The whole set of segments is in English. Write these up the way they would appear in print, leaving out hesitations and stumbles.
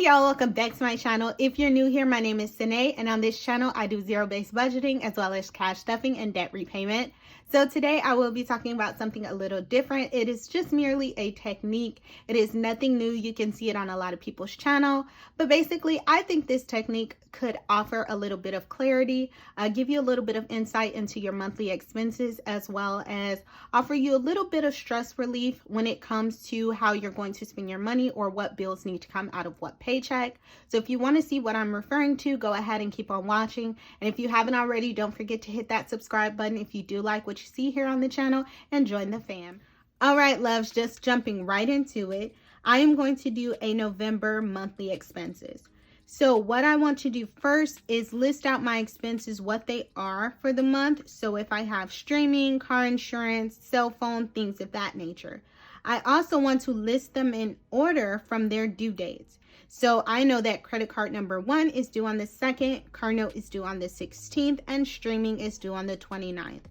y'all, welcome back to my channel. If you're new here, my name is Cinae, and on this channel I do zero-based budgeting as well as cash stuffing and debt repayment. So today I will be talking about something a little different. It is just merely a technique. It is nothing new. You can see it on a lot of people's channel, but basically I think this technique could offer a little bit of clarity, give you a little bit of insight into your monthly expenses, as well as offer you a little bit of stress relief when it comes to how you're going to spend your money or what bills need to come out of what paycheck. So if you want to see what I'm referring to, go ahead and keep on watching. And if you haven't already, don't forget to hit that subscribe button if you do like what you see here on the channel, and join the fam. All right, loves, just jumping right into it. I am going to do a November monthly expenses. So what I want to do first is list out my expenses, what they are for the month. So if I have streaming, car insurance, cell phone, things of that nature. I also want to list them in order from their due dates. So I know that credit card number 1 is due on the 2nd, car note is due on the 16th, and streaming is due on the 29th.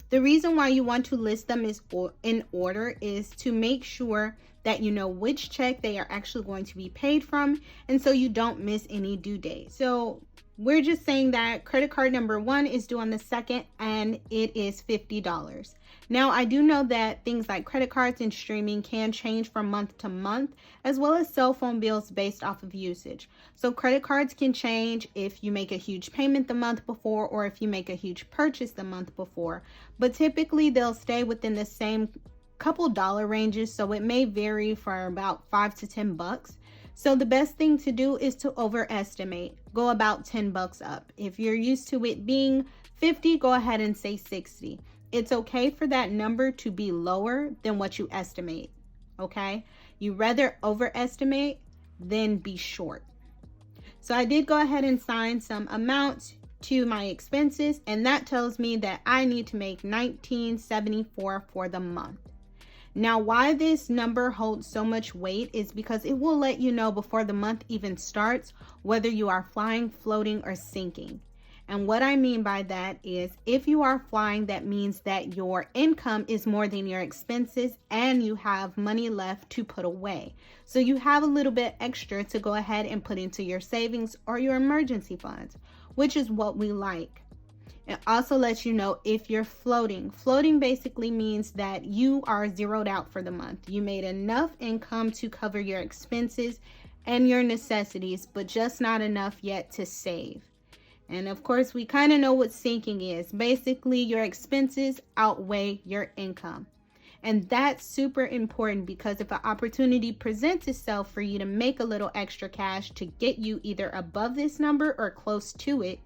The reason why you want to list them in order is to make sure that you know which check they are actually going to be paid from, and so you don't miss any due date. So we're just saying that credit card number 1 is due on the 2nd and it is $50. Now I do know that things like credit cards and streaming can change from month to month, as well as cell phone bills based off of usage. So credit cards can change if you make a huge payment the month before or if you make a huge purchase the month before, but typically they'll stay within the same couple dollar ranges, so it may vary for about $5 to $10. So the best thing to do is to overestimate. Go about $10 up. If you're used to it being 50, go ahead and say 60. It's okay for that number to be lower than what you estimate. Okay? You rather overestimate than be short. So I did go ahead and sign some amounts to my expenses, and that tells me that I need to make $19.74 for the month. Now, why this number holds so much weight is because it will let you know before the month even starts whether you are flying, floating, or sinking. And what I mean by that is if you are flying, that means that your income is more than your expenses and you have money left to put away. So you have a little bit extra to go ahead and put into your savings or your emergency funds, which is what we like. It also lets you know if you're floating. Floating basically means that you are zeroed out for the month. You made enough income to cover your expenses and your necessities, but just not enough yet to save. And of course, we kind of know what sinking is. Basically, your expenses outweigh your income. And that's super important because if an opportunity presents itself for you to make a little extra cash to get you either above this number or close to it,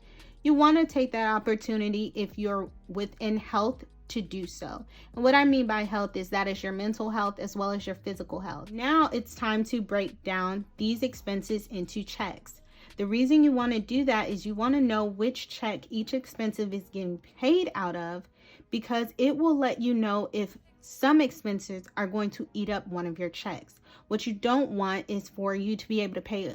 you want to take that opportunity if you're within health to do so. And what I mean by health is that is your mental health as well as your physical health. Now it's time to break down these expenses into checks. The reason you want to do that is you want to know which check each expense is getting paid out of, because it will let you know if some expenses are going to eat up one of your checks. What you don't want is for you to be able to pay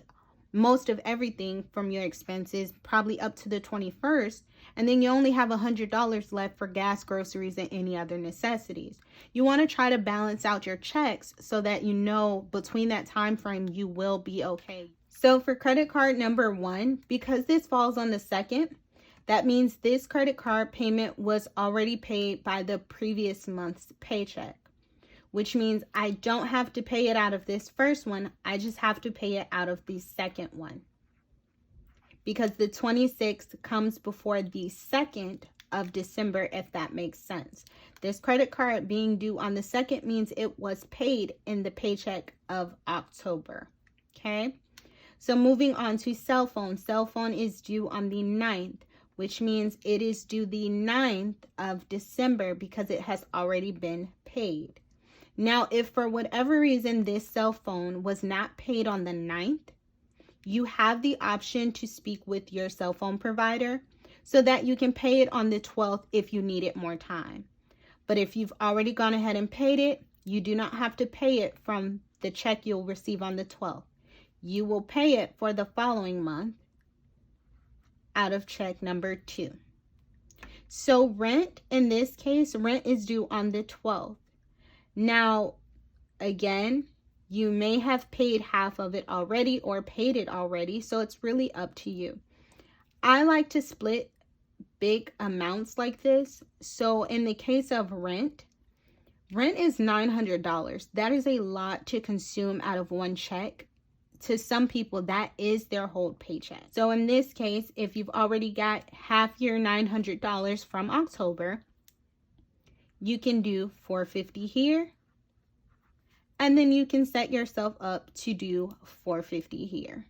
most of everything from your expenses, probably up to the 21st, and then you only have $100 left for gas, groceries, and any other necessities. You want to try to balance out your checks so that you know between that time frame you will be okay. So for credit card number 1, because this falls on the 2nd, that means this credit card payment was already paid by the previous month's paycheck, which means I don't have to pay it out of this first one. I just have to pay it out of the second one, because the 26th comes before the 2nd of December, if that makes sense. This credit card being due on the 2nd means it was paid in the paycheck of October. Okay, so moving on to cell phone. Cell phone is due on the 9th, which means it is due the 9th of December because it has already been paid. Now, if for whatever reason this cell phone was not paid on the 9th, you have the option to speak with your cell phone provider so that you can pay it on the 12th if you needed more time. But if you've already gone ahead and paid it, you do not have to pay it from the check you'll receive on the 12th. You will pay it for the following month out of check number 2. So rent, in this case, rent is due on the 12th. Now, again, You may have paid half of it already or paid it already, so it's really up to you. I like to split big amounts like this. So in the case of rent is $900. That is a lot to consume out of one check. To some people, that is their whole paycheck. So in this case, if you've already got half your $900 from October, you can do $450 here, and then you can set yourself up to do $450 here.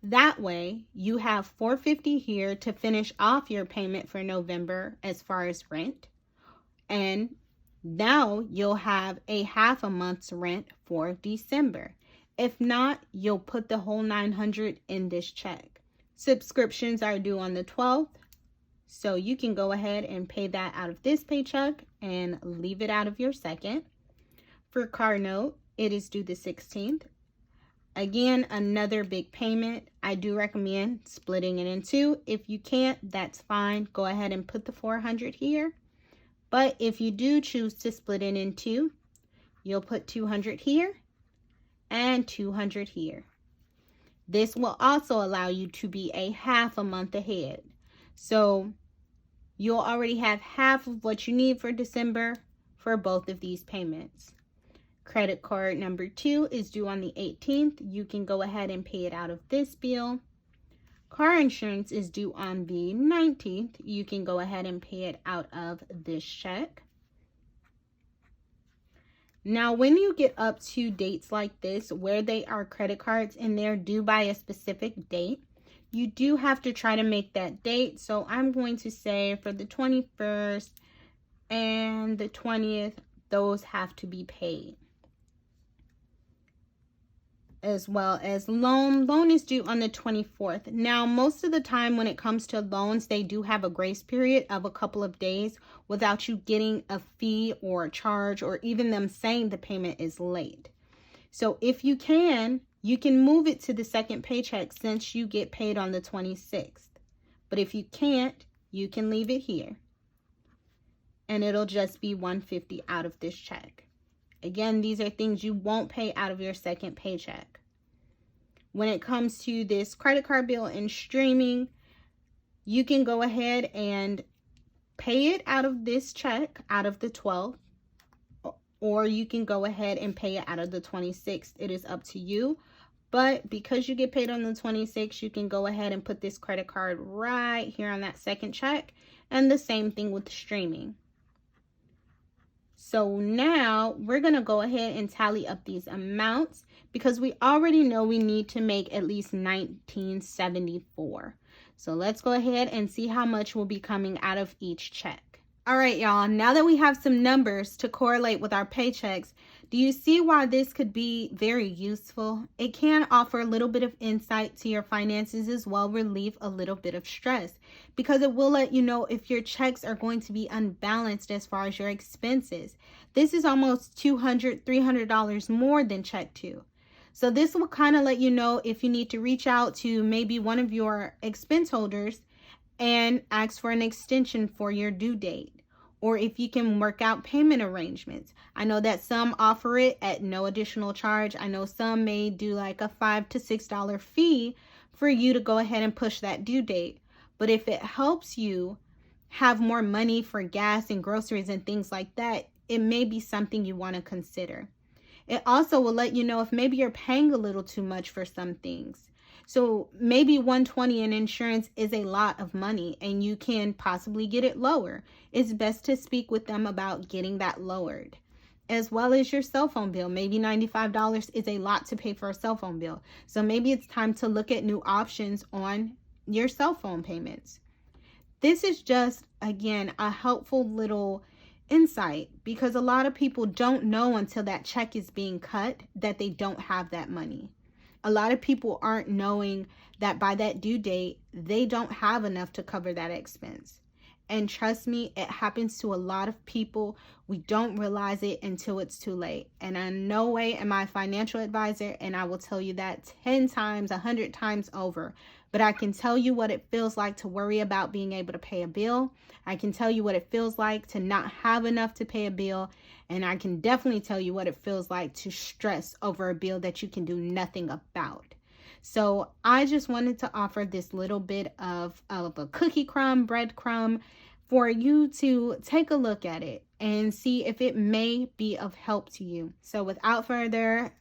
That way, you have $450 here to finish off your payment for November as far as rent. And now you'll have a half a month's rent for December. If not, you'll put the whole $900 in this check. Subscriptions are due on the 12th. So you can go ahead and pay that out of this paycheck and leave it out of your second. For car note, it is due the 16th. Again, another big payment. I do recommend splitting it in two. If you can't, that's fine. Go ahead and put the $400 here. But if you do choose to split it in two, you'll put $200 here and $200 here. This will also allow you to be a half a month ahead. So you'll already have half of what you need for December for both of these payments. Credit card number 2 is due on the 18th. You can go ahead and pay it out of this bill. Car insurance is due on the 19th. You can go ahead and pay it out of this check. Now, when you get up to dates like this, where they are credit cards and they're due by a specific date, you do have to try to make that date. So I'm going to say for the 21st and the 20th, those have to be paid. As well as loan is due on the 24th. Now, most of the time when it comes to loans, they do have a grace period of a couple of days without you getting a fee or a charge or even them saying the payment is late. So if you can move it to the second paycheck since you get paid on the 26th. But if you can't, you can leave it here. And it'll just be $150 out of this check. Again, these are things you won't pay out of your second paycheck. When it comes to this credit card bill and streaming, you can go ahead and pay it out of this check, out of the 12th, or you can go ahead and pay it out of the 26th. It is up to you. But because you get paid on the 26th, you can go ahead and put this credit card right here on that second check. And the same thing with streaming. So now we're going to go ahead and tally up these amounts because we already know we need to make at least $19.74. So let's go ahead and see how much will be coming out of each check. All right, y'all, now that we have some numbers to correlate with our paychecks, do you see why this could be very useful? It can offer a little bit of insight to your finances as well, relieve a little bit of stress, because it will let you know if your checks are going to be unbalanced as far as your expenses. This is almost $200, $300 more than check 2. So this will kind of let you know if you need to reach out to maybe one of your expense holders and ask for an extension for your due date. Or if you can work out payment arrangements. I know that some offer it at no additional charge. I know some may do like a $5 to $6 fee for you to go ahead and push that due date. But if it helps you have more money for gas and groceries and things like that, it may be something you want to consider. It also will let you know if maybe you're paying a little too much for some things. So maybe $120 in insurance is a lot of money and you can possibly get it lower. It's best to speak with them about getting that lowered. As well as your cell phone bill. Maybe $95 is a lot to pay for a cell phone bill. So maybe it's time to look at new options on your cell phone payments. This is just, again, a helpful little insight because a lot of people don't know until that check is being cut that they don't have that money. A lot of people aren't knowing that by that due date, they don't have enough to cover that expense. And trust me, it happens to a lot of people. We don't realize it until it's too late. And in no way am I a financial advisor, and I will tell you that 10 times, 100 times over. But I can tell you what it feels like to worry about being able to pay a bill. I can tell you what it feels like to not have enough to pay a bill. And I can definitely tell you what it feels like to stress over a bill that you can do nothing about. So I just wanted to offer this little bit of a cookie crumb, breadcrumb, for you to take a look at it and see if it may be of help to you. So without further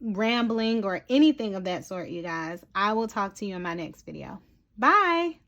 rambling or anything of that sort, you guys, I will talk to you in my next video. Bye.